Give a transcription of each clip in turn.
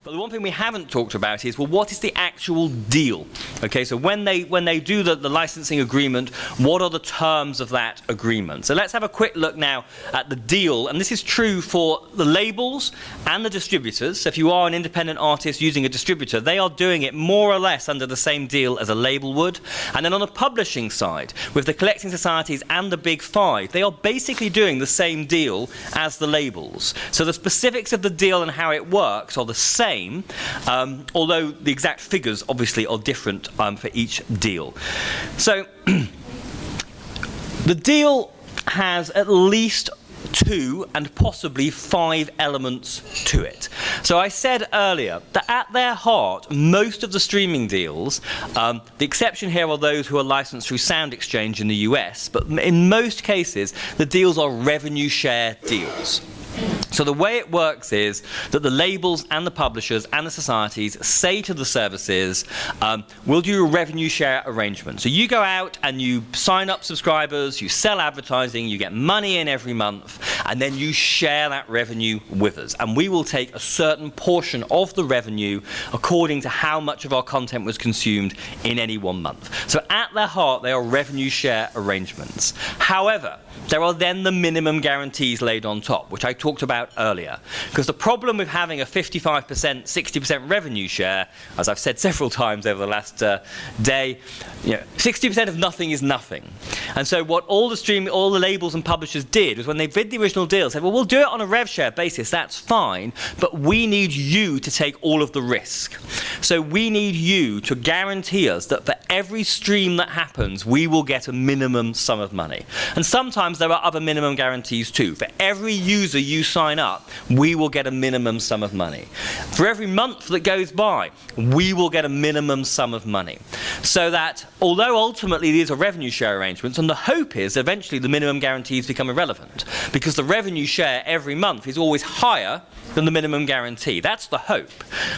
But the one thing we haven't talked about is, well, what is the actual deal? Okay, so when they do the licensing agreement, what are the terms of that agreement? So let's have a quick look now at the deal, and this is true for the labels and the distributors. So if you are an independent artist using a distributor, they are doing it more or less under the same deal as a label would. And then on the publishing side, with the collecting societies and the big five, they are basically doing the same deal as the labels. So the specifics of the deal and how it works are the same, although the exact figures obviously are different for each deal. So the deal has at least 2 and possibly 5 elements to it. So I said earlier that at their heart, most of the streaming deals, the exception here are those who are licensed through Sound Exchange in the US, but in most cases, the deals are revenue share deals. So the way it works is that the labels and the publishers and the societies say to the services, we'll do a revenue share arrangement. So you go out and you sign up subscribers, you sell advertising, you get money in every month, and then you share that revenue with us. And we will take a certain portion of the revenue according to how much of our content was consumed in any one month. So at their heart, they are revenue share arrangements. However, there are then the minimum guarantees laid on top, which I talked about earlier. Because the problem with having a 55%, 60% revenue share, as I've said several times over the last day, 60% of nothing is nothing. And so what all the labels and publishers did was when they bid the original deal, said, well, we'll do it on a rev share basis, that's fine, but we need you to take all of the risk. So we need you to guarantee us that for every stream that happens, we will get a minimum sum of money. And sometimes there are other minimum guarantees too. For every user you sign up, we will get a minimum sum of money. For every month that goes by, we will get a minimum sum of money. So that although ultimately these are revenue share arrangements, and the hope is eventually the minimum guarantees become irrelevant, because the revenue share every month is always higher than the minimum guarantee. That's the hope.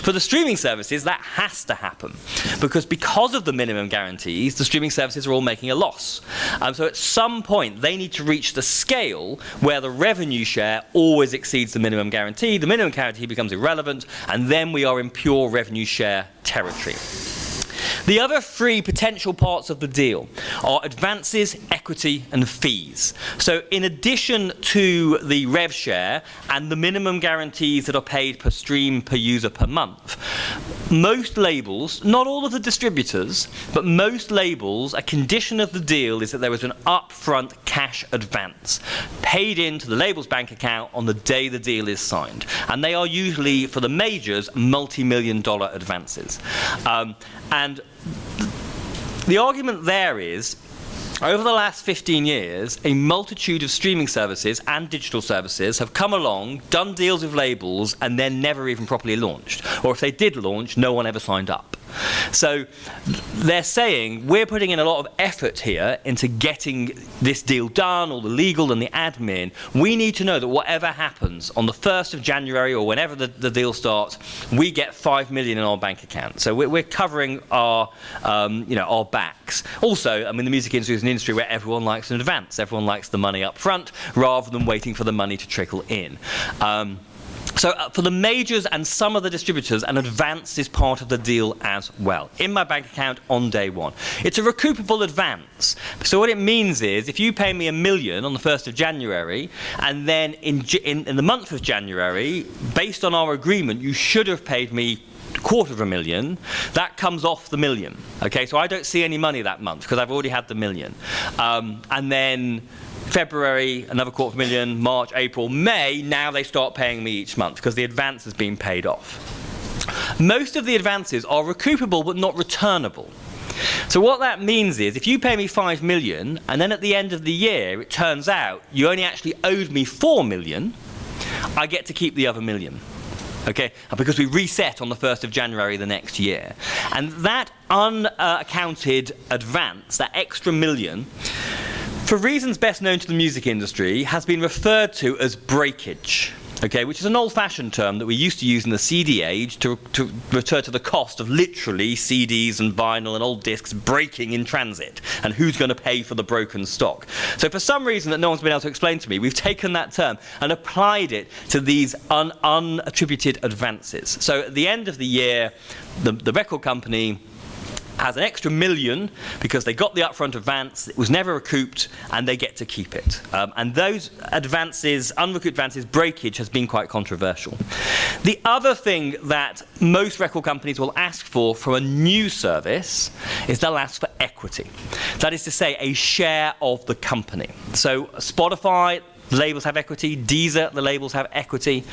For the streaming services, that has to happen. Because of the minimum guarantees, the streaming services are all making a loss. So at some point, they need to reach the scale where the revenue share always exceeds the minimum guarantee. The minimum guarantee becomes irrelevant, and then we are in pure revenue share territory. The other 3 potential parts of the deal are advances, equity, and fees. So in addition to the rev share and the minimum guarantees that are paid per stream, per user, per month, most labels, not all of the distributors, but most labels, a condition of the deal is that there is an upfront cash advance paid into the label's bank account on the day the deal is signed. And they are usually, for the majors, multi-million-dollar advances. And the argument there is, over the last 15 years, a multitude of streaming services and digital services have come along, done deals with labels, and then never even properly launched. Or if they did launch, no one ever signed up. So they're saying, we're putting in a lot of effort here into getting this deal done, all the legal and the admin. We need to know that whatever happens on the 1st of January or whenever the deal starts, we get $5 million in our bank account. So we're covering our backs. Also, I mean, the music industry is an industry where everyone likes an advance. Everyone likes the money up front rather than waiting for the money to trickle in. So for the majors and some of the distributors, an advance is part of the deal as well, in my bank account on day one. It's a recoupable advance. So what it means is, if you pay me $1 million on the 1st of January, and then in the month of January, based on our agreement, you should have paid me $250,000, that comes off the $1 million. Okay, so I don't see any money that month because I've already had the $1 million. And then February, another $250,000, March, April, May, now they start paying me each month because the advance has been paid off. Most of the advances are recoupable but not returnable. So what that means is, if you pay me $5 million and then at the end of the year it turns out you only actually owed me $4 million, I get to keep the other $1 million. Okay, because we reset on the 1st of January the next year. And that unaccounted advance, that extra $1 million, for reasons best known to the music industry, has been referred to as breakage. okay, which is an old-fashioned term that we used to use in the CD age to refer to the cost of literally CDs and vinyl and old discs breaking in transit, and who's going to pay for the broken stock. So for some reason that no one's been able to explain to me, we've taken that term and applied it to these unattributed advances. So at the end of the year, the record company has an extra $1 million because they got the upfront advance, it was never recouped, and they get to keep it. And those advances, unrecouped advances, breakage has been quite controversial. The other thing that most record companies will ask for from a new service is they'll ask for equity. That is to say, a share of the company. So Spotify, the labels have equity, Deezer, the labels have equity.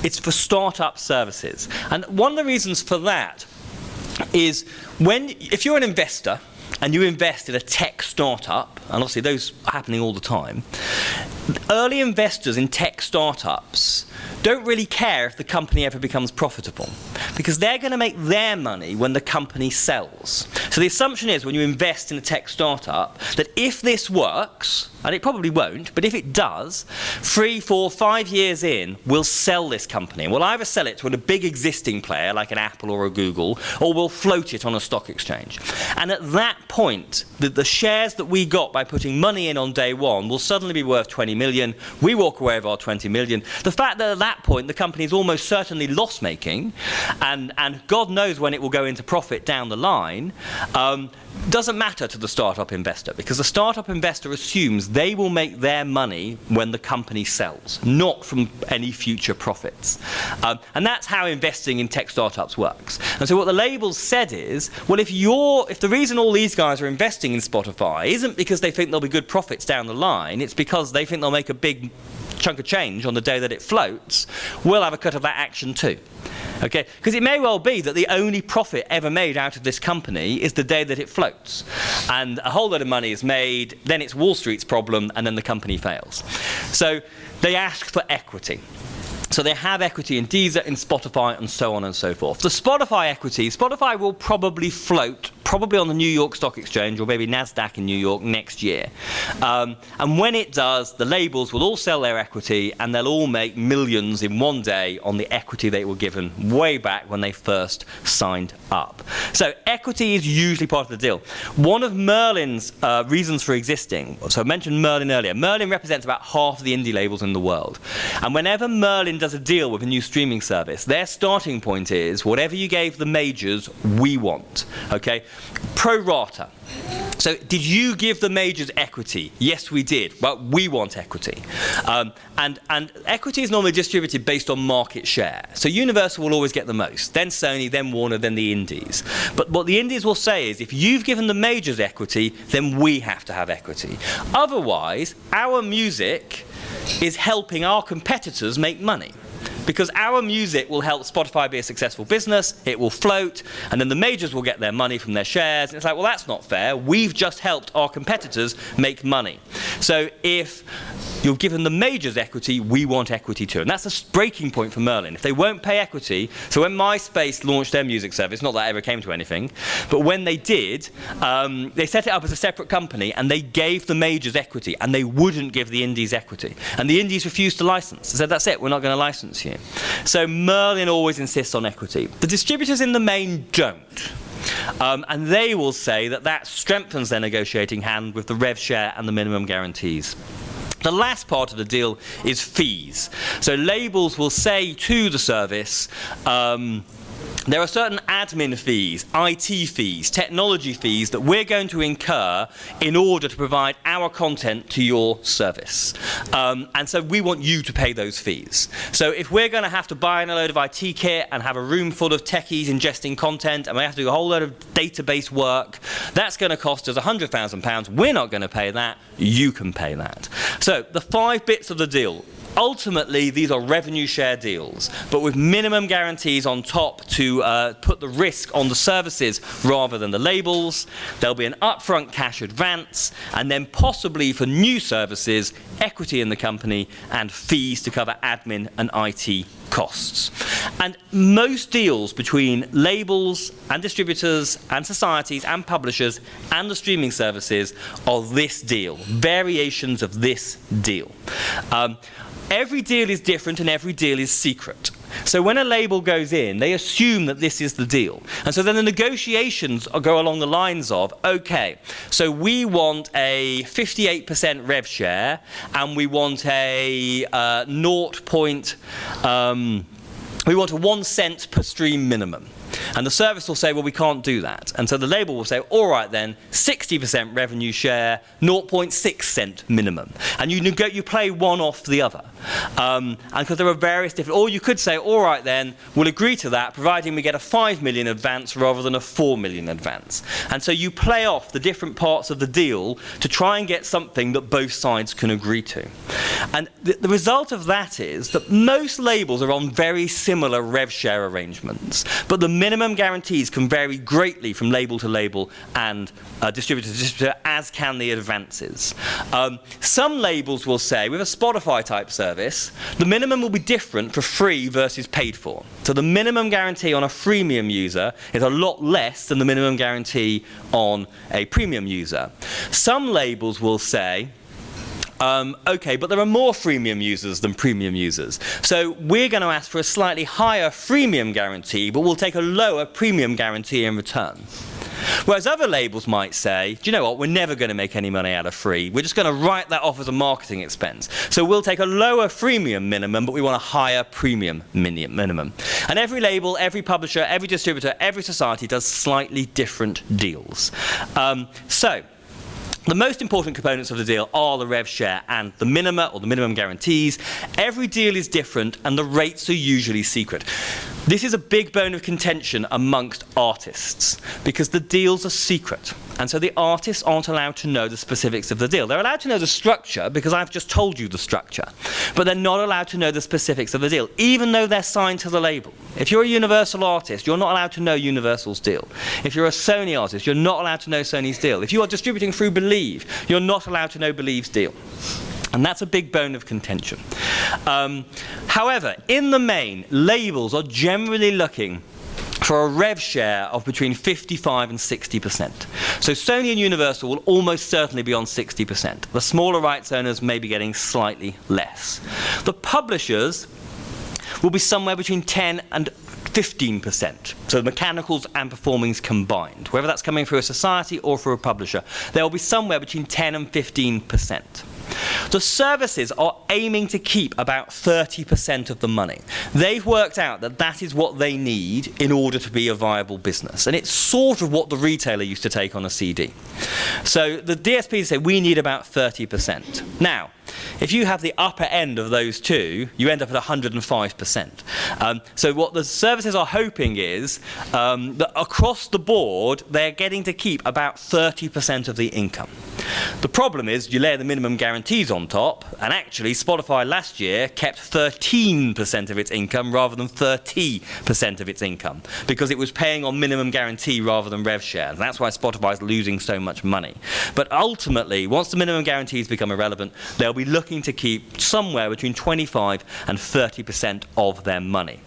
It's for startup services. And one of the reasons for that is if you're an investor and you invest in a tech startup, and obviously those are happening all the time, early investors in tech startups don't really care if the company ever becomes profitable, because they're going to make their money when the company sells. So the assumption is when you invest in a tech startup that if this works, and it probably won't, but if it does, 3, 4, 5 years in, we'll sell this company. We'll either sell it to a big existing player like an Apple or a Google, or we'll float it on a stock exchange. And at that point, the shares that we got by putting money in on day one will suddenly be worth 20 million. We walk away with our 20 million. The fact that at that point the company is almost certainly loss-making, and God knows when it will go into profit down the line, doesn't matter to the startup investor, because the startup investor assumes they will make their money when the company sells, not from any future profits. And that's how investing in tech startups works. And so what the labels said is, well, if the reason all these guys are investing in Spotify isn't because they think there'll be good profits down the line, it's because they think they'll make a big chunk of change on the day that it floats, we'll have a cut of that action too. Okay, because it may well be that the only profit ever made out of this company is the day that it floats, and a whole lot of money is made, then it's Wall Street's problem, and then the company fails. So they ask for equity. So they have equity in Deezer, in Spotify, and so on and so forth. The Spotify equity, Spotify will probably float, probably on the New York Stock Exchange or maybe NASDAQ in New York next year. And when it does, the labels will all sell their equity, and they'll all make millions in one day on the equity they were given way back when they first signed up. So equity is usually part of the deal. One of Merlin's reasons for existing, so I mentioned Merlin earlier, Merlin represents about half of the indie labels in the world. And whenever Merlin does a deal with a new streaming service, their starting point is whatever you gave the majors, we want. Okay? Pro rata. So did you give the majors equity? Yes, we did. Well, we want equity. And equity is normally distributed based on market share. So Universal will always get the most, then Sony, then Warner, then the indies. But what the indies will say is, if you've given the majors equity, then we have to have equity. Otherwise, our music is helping our competitors make money. Because our music will help Spotify be a successful business, it will float, and then the majors will get their money from their shares. And it's like, well, that's not fair. We've just helped our competitors make money. So if you've given the majors equity, we want equity too. And that's a breaking point for Merlin. If they won't pay equity, so when MySpace launched their music service, not that it ever came to anything, but when they did, they set it up as a separate company, and they gave the majors equity, and they wouldn't give the indies equity. And the indies refused to license. They said, that's it, we're not going to license you. So Merlin always insists on equity. The distributors in the main don't. And they will say that that strengthens their negotiating hand with the rev share and the minimum guarantees. The last part of the deal is fees. So labels will say to the service, there are certain admin fees, IT fees, technology fees that we're going to incur in order to provide our content to your service. And so we want you to pay those fees. So if we're going to have to buy a load of IT kit and have a room full of techies ingesting content, and we have to do a whole load of database work, that's going to cost us £100,000. We're not going to pay that. You can pay that. So the 5 bits of the deal. Ultimately, these are revenue share deals, but with minimum guarantees on top to put the risk on the services rather than the labels. There'll be an upfront cash advance, and then possibly for new services, equity in the company and fees to cover admin and IT costs. And most deals between labels and distributors and societies and publishers and the streaming services are this deal, variations of this deal. Every deal is different and every deal is secret. So when a label goes in, they assume that this is the deal. And so then the negotiations go along the lines of, okay, so we want a 58% rev share and we want a we want a 1 cent per stream minimum. And the service will say, well, we can't do that. And so the label will say, all right then, 60% revenue share, 0.6 cent minimum. And you play one off the other. And because there are various different, or you could say, all right then, we'll agree to that, providing we get a 5 million advance rather than a 4 million advance. And so you play off the different parts of the deal to try and get something that both sides can agree to. And the result of that is that most labels are on very similar rev share arrangements, but the minimum guarantees can vary greatly from label to label and distributor to distributor, as can the advances. Some labels will say, with a Spotify type service, the minimum will be different for free versus paid for. So the minimum guarantee on a freemium user is a lot less than the minimum guarantee on a premium user. Some labels will say, okay, but there are more freemium users than premium users. So we're going to ask for a slightly higher freemium guarantee, but we'll take a lower premium guarantee in return. Whereas other labels might say, do you know what, we're never going to make any money out of free. We're just going to write that off as a marketing expense. So we'll take a lower freemium minimum, but we want a higher premium minimum. And every label, every publisher, every distributor, every society does slightly different deals. The most important components of the deal are the rev share and the minima, or the minimum guarantees. Every deal is different and the rates are usually secret. This is a big bone of contention amongst artists because the deals are secret. And so the artists aren't allowed to know the specifics of the deal. They're allowed to know the structure because I've just told you the structure. But they're not allowed to know the specifics of the deal, even though they're signed to the label. If you're a Universal artist, you're not allowed to know Universal's deal. If you're a Sony artist, you're not allowed to know Sony's deal. If you are distributing through Believe, you're not allowed to know Believe's deal. And that's a big bone of contention. However, in the main, labels are generally looking for a rev share of between 55 and 60%. So Sony and Universal will almost certainly be on 60%. The smaller rights owners may be getting slightly less. The publishers will be somewhere between 10 and 15%, so mechanicals and performings combined. Whether that's coming through a society or through a publisher, there will be somewhere between 10 and 15%. The services are aiming to keep about 30% of the money. They've worked out that that is what they need in order to be a viable business. And it's sort of what the retailer used to take on a CD. So the DSPs say we need about 30%. Now, if you have the upper end of those two, you end up at 105%. So what the services are hoping is that across the board, they're getting to keep about 30% of the income. The problem is you layer the minimum guarantees on top, and actually Spotify last year kept 13% of its income rather than 30% of its income, because it was paying on minimum guarantee rather than rev share. And that's why Spotify is losing so much money. But ultimately, once the minimum guarantees become irrelevant, they'll be looking to keep somewhere between 25 and 30% of their money.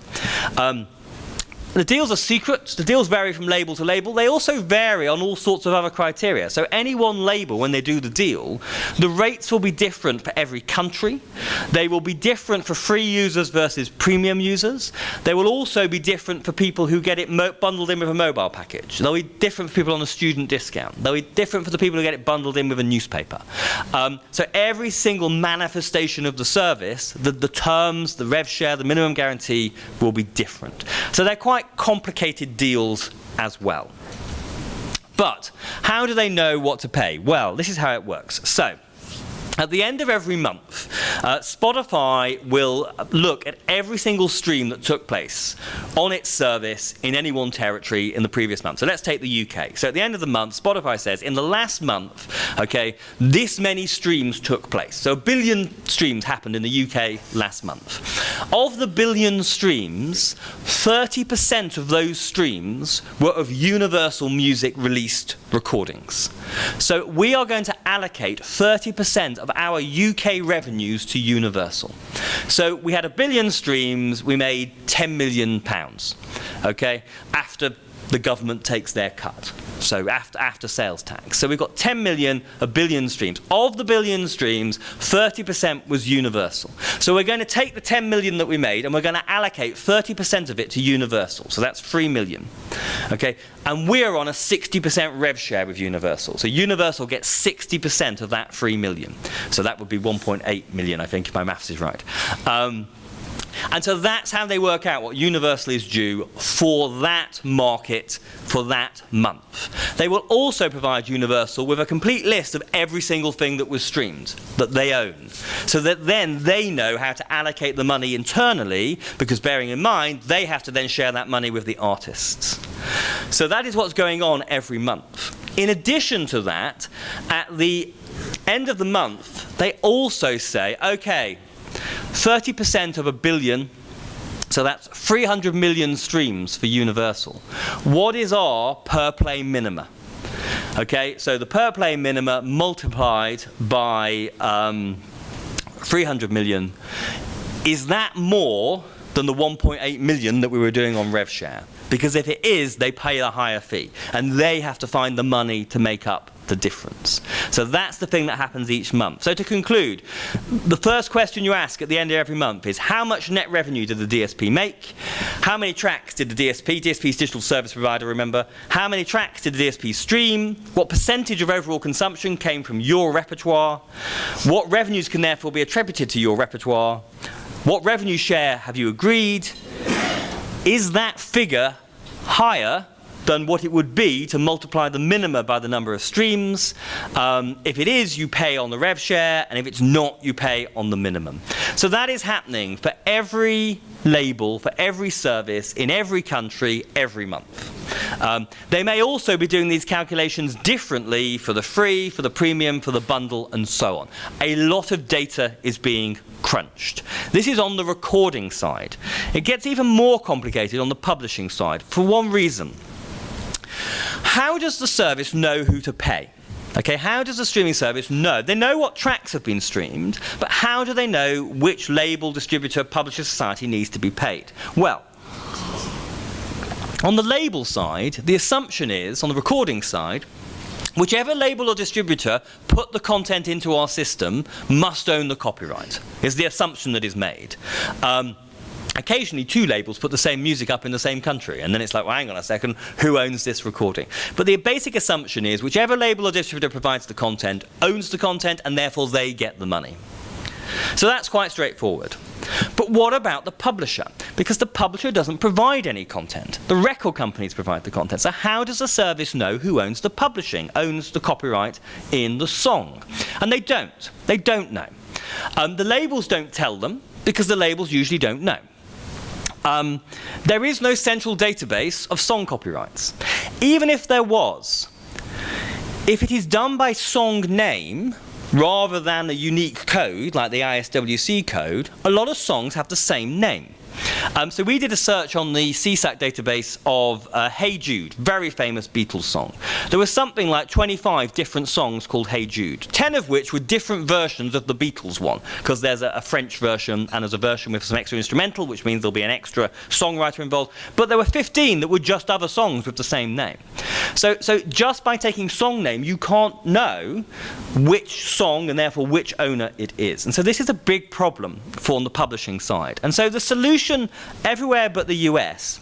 The deals are secret. The deals vary from label to label. They also vary on all sorts of other criteria. So any one label, when they do the deal, the rates will be different for every country. They will be different for free users versus premium users. They will also be different for people who get it bundled in with a mobile package. They'll be different for people on a student discount. They'll be different for the people who get it bundled in with a newspaper. So every single manifestation of the service, the terms, the rev share, the minimum guarantee will be different. So they're quite complicated deals as well. But how do they know what to pay? Well, this is how it works. So at the end of every month, Spotify will look at every single stream that took place on its service in any one territory in the previous month. So let's take the UK. So at the end of the month, Spotify says, in the last month, okay, this many streams took place. So 1 billion streams happened in the UK last month. Of the 1 billion streams, 30% of those streams were of Universal Music released recordings. So we are going to allocate 30% of our UK revenues to Universal. So we had 1 billion streams, we made £10 million, okay, after the government takes their cut. So after sales tax. So we've got 10 million, 1 billion streams. Of the 1 billion streams, 30% was universal. So we're going to take the 10 million that we made and we're going to allocate 30% of it to universal. So that's 3 million. Okay? And we're on a 60% rev share with universal. So universal gets 60% of that 3 million. So that would be 1.8 million, I think, if my maths is right. And so that's how they work out what universal is due for that market for that month. They will also provide universal with a complete list of every single thing that was streamed that they own, so that then they know how to allocate the money internally, because bearing in mind they have to then share that money with the artists. So that is what's going on every month. In addition to that, at the end of the month they also say, okay, 30% of 1 billion, so that's 300 million streams for universal. What is our per play minima? Okay, so the per play minima multiplied by 300 million, is that more than the 1.8 million that we were doing on rev share? Because if it is, they pay a higher fee, and they have to find the money to make up the difference. So that's the thing that happens each month. So to conclude, the first question you ask at the end of every month is, how much net revenue did the DSP make? How many tracks did the DSP's digital service provider, remember, how many tracks did the DSP stream? What percentage of overall consumption came from your repertoire? What revenues can therefore be attributed to your repertoire? What revenue share have you agreed? Is that figure higher than what it would be to multiply the minima by the number of streams? If it is, you pay on the rev share, and if it's not, you pay on the minimum. So that is happening for every label, for every service, in every country, every month. They may also be doing these calculations differently for the free, for the premium, for the bundle, and so on. A lot of data is being crunched. This is on the recording side. It gets even more complicated on the publishing side for one reason. How does the service know who to pay? Okay, how does the streaming service know? They know what tracks have been streamed, but how do they know which label, distributor, publisher, society needs to be paid? Well, on the label side, the assumption is, on the recording side, whichever label or distributor put the content into our system must own the copyright, is the assumption that is made. Occasionally, two labels put the same music up in the same country, and then it's like, well, hang on a second, who owns this recording? But the basic assumption is whichever label or distributor provides the content owns the content, and therefore they get the money. So that's quite straightforward. But what about the publisher? Because the publisher doesn't provide any content. The record companies provide the content. So how does the service know who owns the publishing, owns the copyright in the song? And they don't. They don't know. The labels don't tell them, because the labels usually don't know. There is no central database of song copyrights. Even if there was, if it is done by song name rather than a unique code like the ISWC code, a lot of songs have the same name. So we did a search on the CSAC database of Hey Jude, very famous Beatles song. There was something like 25 different songs called Hey Jude, 10 of which were different versions of the Beatles one, because there's a French version and there's a version with some extra instrumental, which means there'll be an extra songwriter involved. But there were 15 that were just other songs with the same name. So just by taking song name, you can't know which song and therefore which owner it is. And so this is a big problem for the publishing side. And so the solution everywhere but the US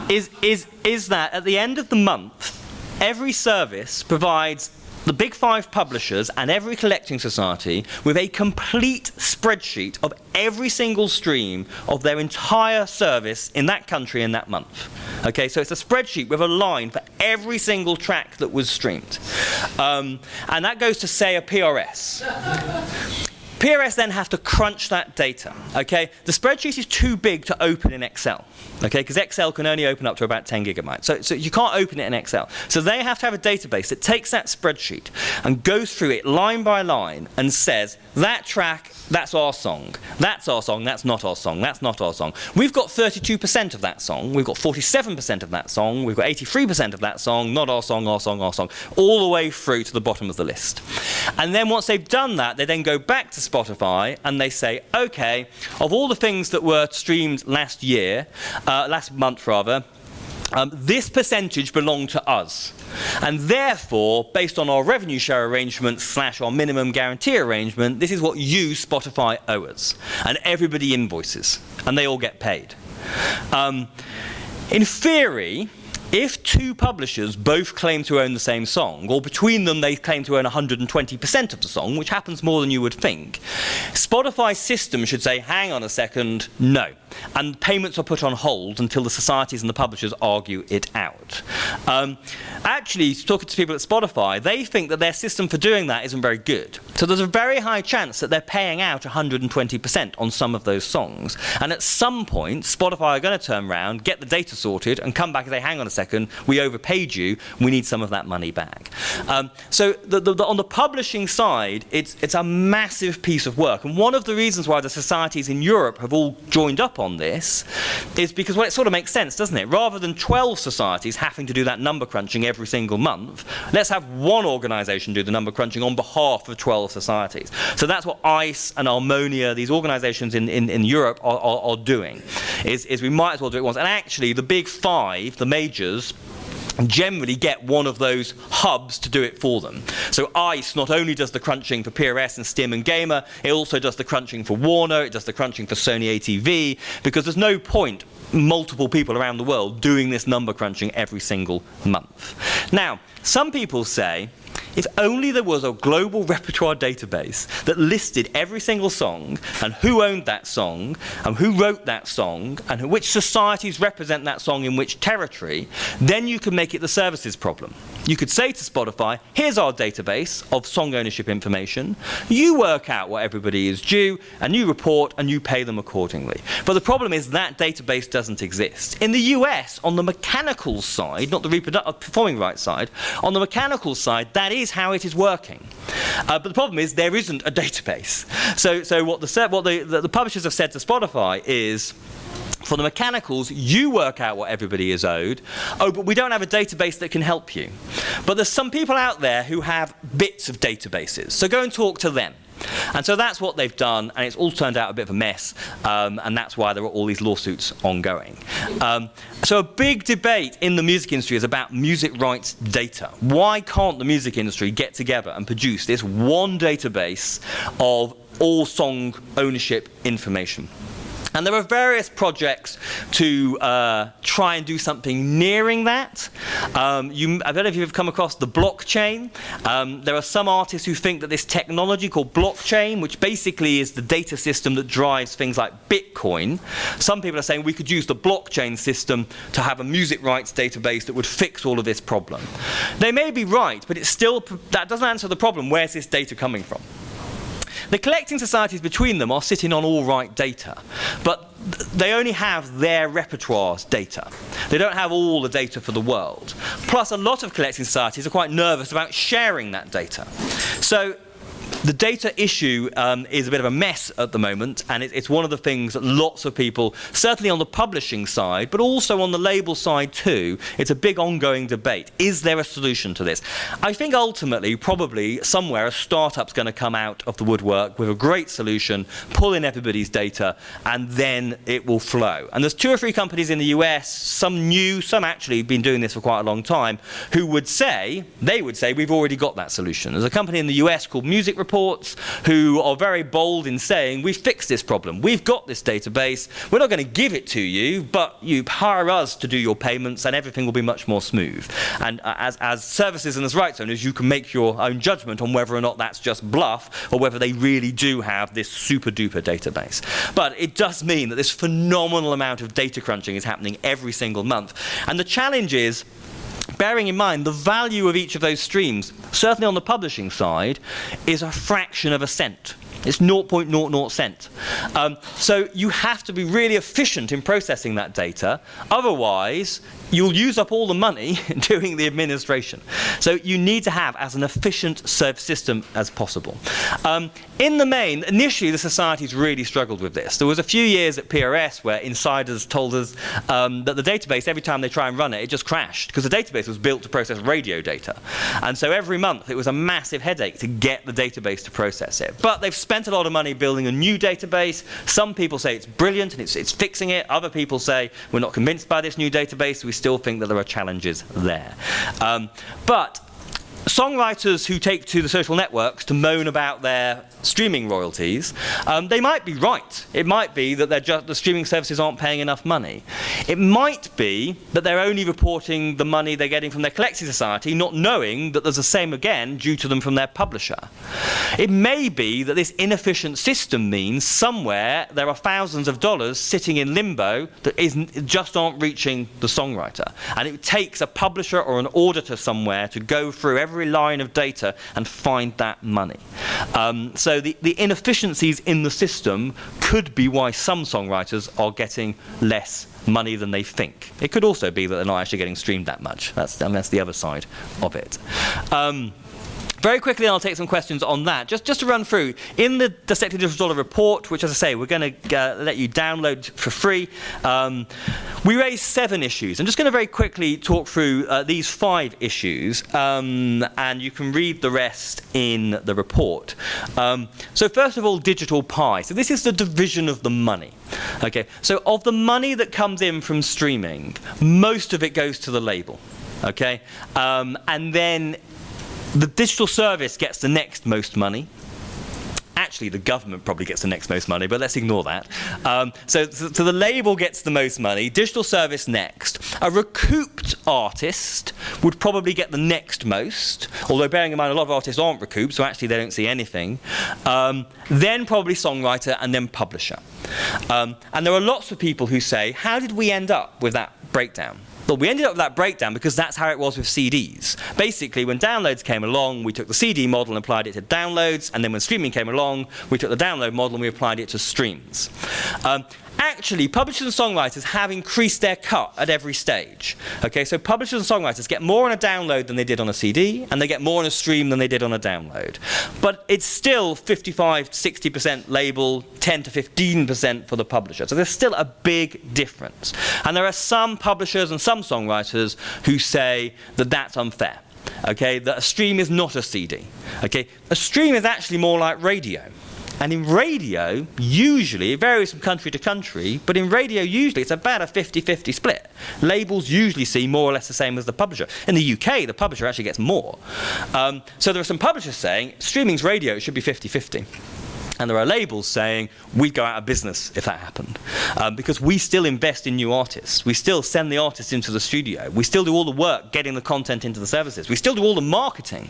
is that at the end of the month, every service provides the big 5 publishers and every collecting society with a complete spreadsheet of every single stream of their entire service in that country in that month. Okay, so it's a spreadsheet with a line for every single track that was streamed. And that goes to, say, a PRS. PRS then have to crunch that data, okay? The spreadsheet is too big to open in Excel, okay? Because Excel can only open up to about 10 gigabytes. So you can't open it in Excel. So they have to have a database that takes that spreadsheet and goes through it line by line and says, that track, that's our song. That's our song, that's not our song, that's not our song. We've got 32% of that song, we've got 47% of that song, we've got 83% of that song, not our song, our song, our song, all the way through to the bottom of the list. And then once they've done that, they then go back to Spotify and they say, okay, of all the things that were streamed last month rather, this percentage belonged to us. And therefore, based on our revenue share arrangement / our minimum guarantee arrangement, this is what you, Spotify, owe us. And everybody invoices, and they all get paid. In theory, if two publishers both claim to own the same song, or between them they claim to own 120% of the song, which happens more than you would think, Spotify's system should say, hang on a second, no. And payments are put on hold until the societies and the publishers argue it out. Actually, talking to people at Spotify, they think that their system for doing that isn't very good. So there's a very high chance that they're paying out 120% on some of those songs. And at some point, Spotify are going to turn around, get the data sorted, and come back and say, hang on a second, we overpaid you, we need some of that money back. So on the publishing side, it's a massive piece of work. And one of the reasons why the societies in Europe have all joined up on this is because, well, it sort of makes sense, doesn't it? Rather than 12 societies having to do that number crunching every single month, let's have one organisation do the number crunching on behalf of 12 societies. So that's what ICE and Harmonia, these organisations in Europe, are doing, is we might as well do it once. And actually, the big five, the majors, generally get one of those hubs to do it for them. So ICE not only does the crunching for PRS and Stim and Gamer, it also does the crunching for Warner, it does the crunching for Sony ATV, because there's no point multiple people around the world doing this number crunching every single month. Now, some people say, if only there was a global repertoire database that listed every single song and who owned that song and who wrote that song and which societies represent that song in which territory, then you could make it the services problem. You could say to Spotify, here's our database of song ownership information, you work out what everybody is due, and you report and you pay them accordingly. But the problem is that database doesn't exist. In the US, on the mechanical side, not the performing rights side, on the mechanical side, that is how it is working. But the problem is there isn't a database. So what the publishers have said to Spotify is, for the mechanicals, you work out what everybody is owed. Oh, but we don't have a database that can help you. But there's some people out there who have bits of databases. So go and talk to them. And so that's what they've done, and it's all turned out a bit of a mess, and that's why there are all these lawsuits ongoing. So a big debate in the music industry is about music rights data. Why can't the music industry get together and produce this one database of all song ownership information? And there are various projects to try and do something nearing that. I don't know if you've come across the blockchain. There are some artists who think that this technology called blockchain, which basically is the data system that drives things like Bitcoin, some people are saying we could use the blockchain system to have a music rights database that would fix all of this problem. They may be right, but that doesn't answer the problem. Where's this data coming from? The collecting societies between them are sitting on all right data, but they only have their repertoire's data. They don't have all the data for the world. Plus, a lot of collecting societies are quite nervous about sharing that data. So the data issue is a bit of a mess at the moment, and it's one of the things that lots of people, certainly on the publishing side, but also on the label side too, it's a big ongoing debate. Is there a solution to this? I think ultimately, probably, somewhere a startup's going to come out of the woodwork with a great solution, pull in everybody's data, and then it will flow. And there's 2 or 3 companies in the US, some new, some actually been doing this for quite a long time, who would say, we've already got that solution. There's a company in the US called Music Reports, who are very bold in saying, we've fixed this problem, we've got this database, we're not going to give it to you, but you hire us to do your payments and everything will be much more smooth. And as services and as rights owners, you can make your own judgment on whether or not that's just bluff or whether they really do have this super duper database. But it does mean that this phenomenal amount of data crunching is happening every single month. And the challenge is, bearing in mind the value of each of those streams, certainly on the publishing side, is a fraction of a cent. It's 0.00 cent. So you have to be really efficient in processing that data. Otherwise, you'll use up all the money doing the administration. So you need to have as an efficient system as possible. In the main, initially the societies really struggled with this. There was a few years at PRS where insiders told us that the database, every time they try and run it, it just crashed, because the database was built to process radio data. And so every month it was a massive headache to get the database to process it. But they've spent a lot of money building a new database. Some people say it's brilliant and it's fixing it. Other people say we're not convinced by this new database. We still think that there are challenges there. But songwriters who take to the social networks to moan about their streaming royalties, they might be right. It might be that the streaming services aren't paying enough money. It might be that they're only reporting the money they're getting from their collecting society, not knowing that there's the same again due to them from their publisher. It may be that this inefficient system means somewhere there are thousands of dollars sitting in limbo that just aren't reaching the songwriter. And it takes a publisher or an auditor somewhere to go through every line of data and find that money. So the inefficiencies in the system could be why some songwriters are getting less money than they think. It could also be that they're not actually getting streamed that much. That's the other side of it. Very quickly, I'll take some questions on that. Just to run through, in the Dissected Digital Dollar report, which, as I say, we're going to let you download for free, we raised 7 issues. I'm just going to very quickly talk through these 5 issues, and you can read the rest in the report. So first of all, digital pie. So this is the division of the money. Okay. So of the money that comes in from streaming, most of it goes to the label. Okay. And then the digital service gets the next most money. Actually, the government probably gets the next most money, but let's ignore that. So the label gets the most money, digital service next. A recouped artist would probably get the next most, although bearing in mind a lot of artists aren't recouped, so actually they don't see anything. Then probably songwriter, and then publisher. And there are lots of people who say, how did we end up with that breakdown? Well, we ended up with that breakdown because that's how it was with CDs. Basically, when downloads came along, we took the CD model and applied it to downloads, and then when streaming came along, we took the download model and we applied it to streams. Actually, publishers and songwriters have increased their cut at every stage. Okay, so publishers and songwriters get more on a download than they did on a CD, and they get more on a stream than they did on a download. But it's still 55 to 60% label, 10 to 15% for the publisher. So there's still a big difference. And there are some publishers and some songwriters who say that that's unfair. Okay, that a stream is not a CD. Okay, a stream is actually more like radio. And in radio, usually, it varies from country to country, but in radio, usually, it's about a 50-50 split. Labels usually see more or less the same as the publisher. In the UK, the publisher actually gets more. So there are some publishers saying, streaming's radio, it should be 50-50. And there are labels saying, we'd go out of business if that happened. Because we still invest in new artists. We still send the artists into the studio. We still do all the work getting the content into the services. We still do all the marketing.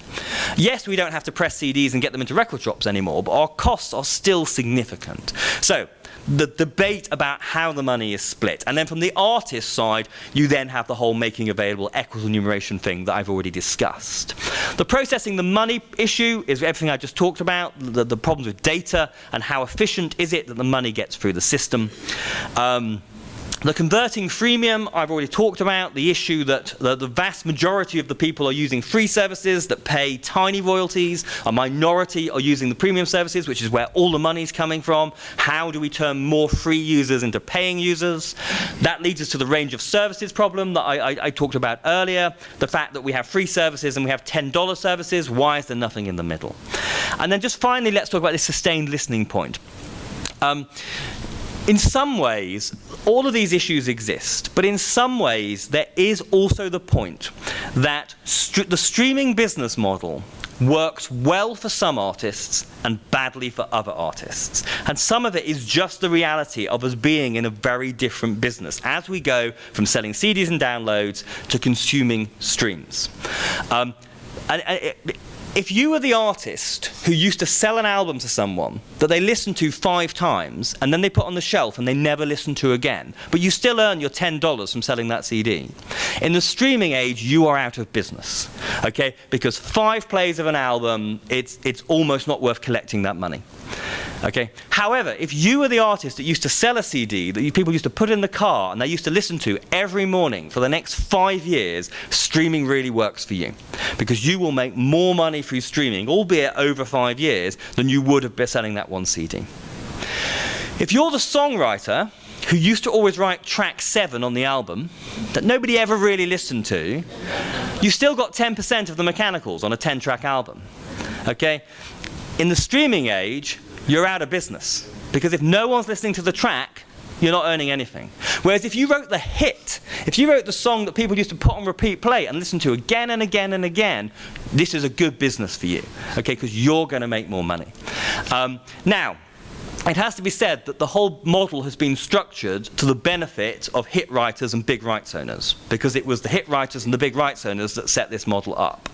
Yes, we don't have to press CDs and get them into record shops anymore, but our costs are still significant. So the debate about how the money is split. And then from the artist side, you then have the whole making available equitable enumeration thing that I've already discussed. The processing the money issue is everything I just talked about, the problems with data and how efficient is it that the money gets through the system. The converting freemium, I've already talked about, the issue that the vast majority of the people are using free services that pay tiny royalties, a minority are using the premium services, which is where all the money's coming from. How do we turn more free users into paying users? That leads us to the range of services problem that I talked about earlier, the fact that we have free services and we have $10 services. Why is there nothing in the middle? And then just finally, let's talk about this sustained listening point. In some ways, all of these issues exist, but in some ways, there is also the point that the streaming business model works well for some artists and badly for other artists. And some of it is just the reality of us being in a very different business as we go from selling CDs and downloads to consuming streams. If you were the artist who used to sell an album to someone that they listened to 5 times and then they put on the shelf and they never listened to again, but you still earn your $10 from selling that CD, in the streaming age, you are out of business, okay? Because 5 plays of an album, it's almost not worth collecting that money. Okay. However, if you were the artist that used to sell a CD that people used to put in the car and they used to listen to every morning for the next 5 years, streaming really works for you, because you will make more money through streaming, albeit over 5 years, than you would have been selling that one CD. If you're the songwriter who used to always write track 7 on the album that nobody ever really listened to, you still got 10% of the mechanicals on a 10-track album. Okay? In the streaming age, you're out of business, because if no one's listening to the track, you're not earning anything. Whereas if you wrote the hit, if you wrote the song that people used to put on repeat play and listen to again and again and again, this is a good business for you, okay, because you're going to make more money. Now, it has to be said that the whole model has been structured to the benefit of hit writers and big rights owners, because it was the hit writers and the big rights owners that set this model up.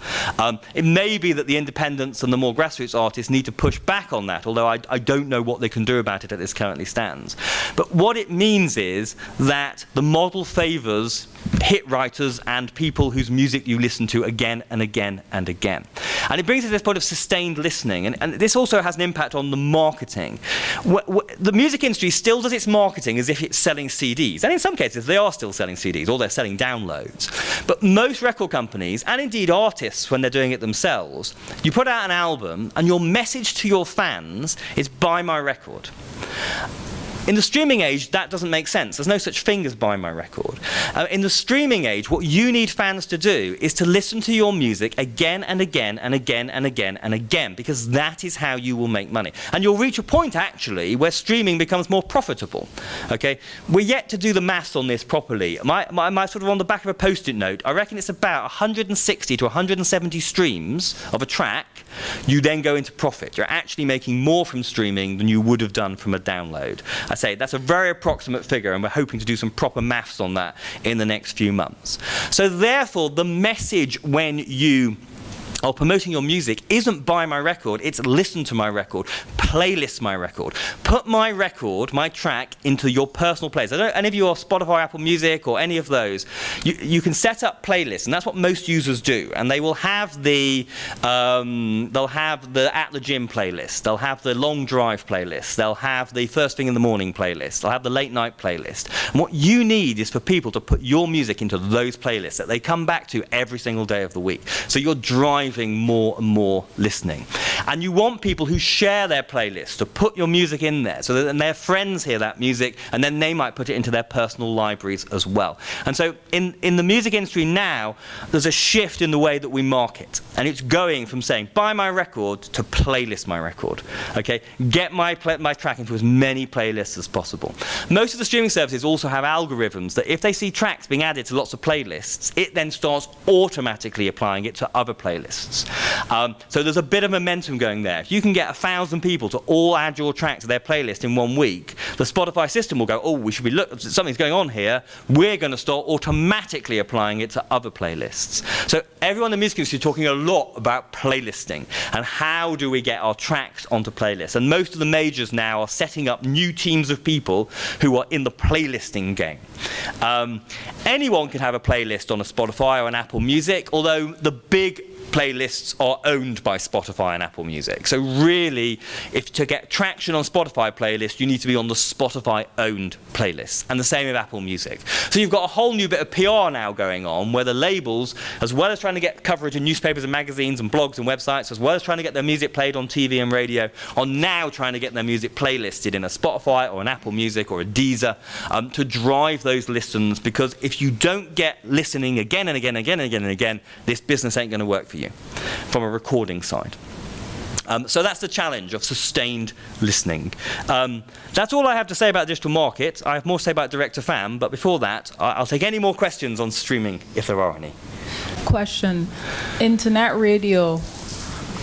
It may be that the independents and the more grassroots artists need to push back on that, although I don't know what they can do about it as it currently stands. But what it means is that the model favours hit writers and people whose music you listen to again and again and again. And it brings us to this point of sustained listening, and this also has an impact on the marketing. The music industry still does its marketing as if it's selling CDs, and in some cases they are still selling CDs, or they're selling downloads. But most record companies, and indeed artists when they're doing it themselves, you put out an album and your message to your fans is buy my record. In the streaming age, that doesn't make sense. There's no such thing as buy my record. In the streaming age, what you need fans to do is to listen to your music again and again and again and again and again, because that is how you will make money. And you'll reach a point, actually, where streaming becomes more profitable. Okay? We're yet to do the maths on this properly. My sort of on the back of a post-it note, I reckon it's about 160 to 170 streams of a track. You then go into profit. You're actually making more from streaming than you would have done from a download. I say that's a very approximate figure, and we're hoping to do some proper maths on that in the next few months. So therefore, the message when you are promoting your music isn't buy my record, it's listen to my record, playlist my record. Put my record, my track, into your personal playlist. I don't know, any of you are Spotify, Apple Music, or any of those. You can set up playlists, and that's what most users do. And they will have the at the gym playlist, they'll have the long drive playlist, they'll have the first thing in the morning playlist, they'll have the late night playlist. And what you need is for people to put your music into those playlists that they come back to every single day of the week. So you're driving more and more listening. And you want people who share their playlist to put your music in there, so that then their friends hear that music, and then they might put it into their personal libraries as well. And so in the music industry now, there's a shift in the way that we market. And it's going from saying, buy my record, to playlist my record. Okay? Get my track into as many playlists as possible. Most of the streaming services also have algorithms that if they see tracks being added to lots of playlists, it then starts automatically applying it to other playlists. So there's a bit of momentum going there. If you can get 1,000 people to all add your track to their playlist in 1 week, the Spotify system will go, oh, we should be something's going on here. We're going to start automatically applying it to other playlists. So everyone in the music industry is talking a lot about playlisting and how do we get our tracks onto playlists. And most of the majors now are setting up new teams of people who are in the playlisting game. Anyone can have a playlist on a Spotify or an Apple Music, although the big playlists are owned by Spotify and Apple Music. So really, if to get traction on Spotify playlists, you need to be on the Spotify-owned playlists. And the same with Apple Music. So you've got a whole new bit of PR now going on, where the labels, as well as trying to get coverage in newspapers and magazines and blogs and websites, as well as trying to get their music played on TV and radio, are now trying to get their music playlisted in a Spotify or an Apple Music or a Deezer, to drive those listens, because if you don't get listening again and again and again and again and again, this business ain't going to work for you from a recording side. So that's the challenge of sustained listening. That's all I have to say about digital market. I have more to say about direct to fan, but before that, I'll take any more questions on streaming, if there are any. Question. Internet radio.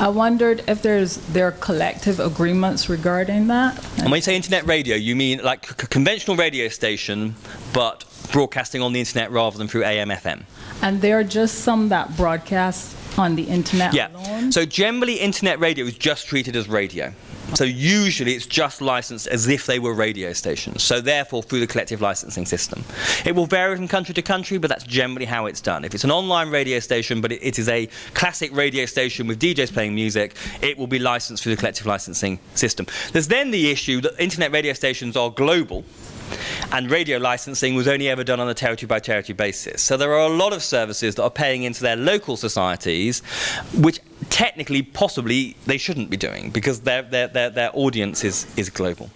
I wondered if there are collective agreements regarding that. And when you say internet radio, you mean like a conventional radio station, but broadcasting on the internet rather than through AM/FM? And there are just some that broadcast on the internet alone? So generally internet radio is just treated as radio. So usually it's just licensed as if they were radio stations, so therefore through the collective licensing system. It will vary from country to country, but that's generally how it's done. If it's an online radio station, but it is a classic radio station with DJs playing music, it will be licensed through the collective licensing system. There's then the issue that internet radio stations are global, and radio licensing was only ever done on a territory-by-territory basis. So there are a lot of services that are paying into their local societies, which technically, possibly, they shouldn't be doing, because their audience is global.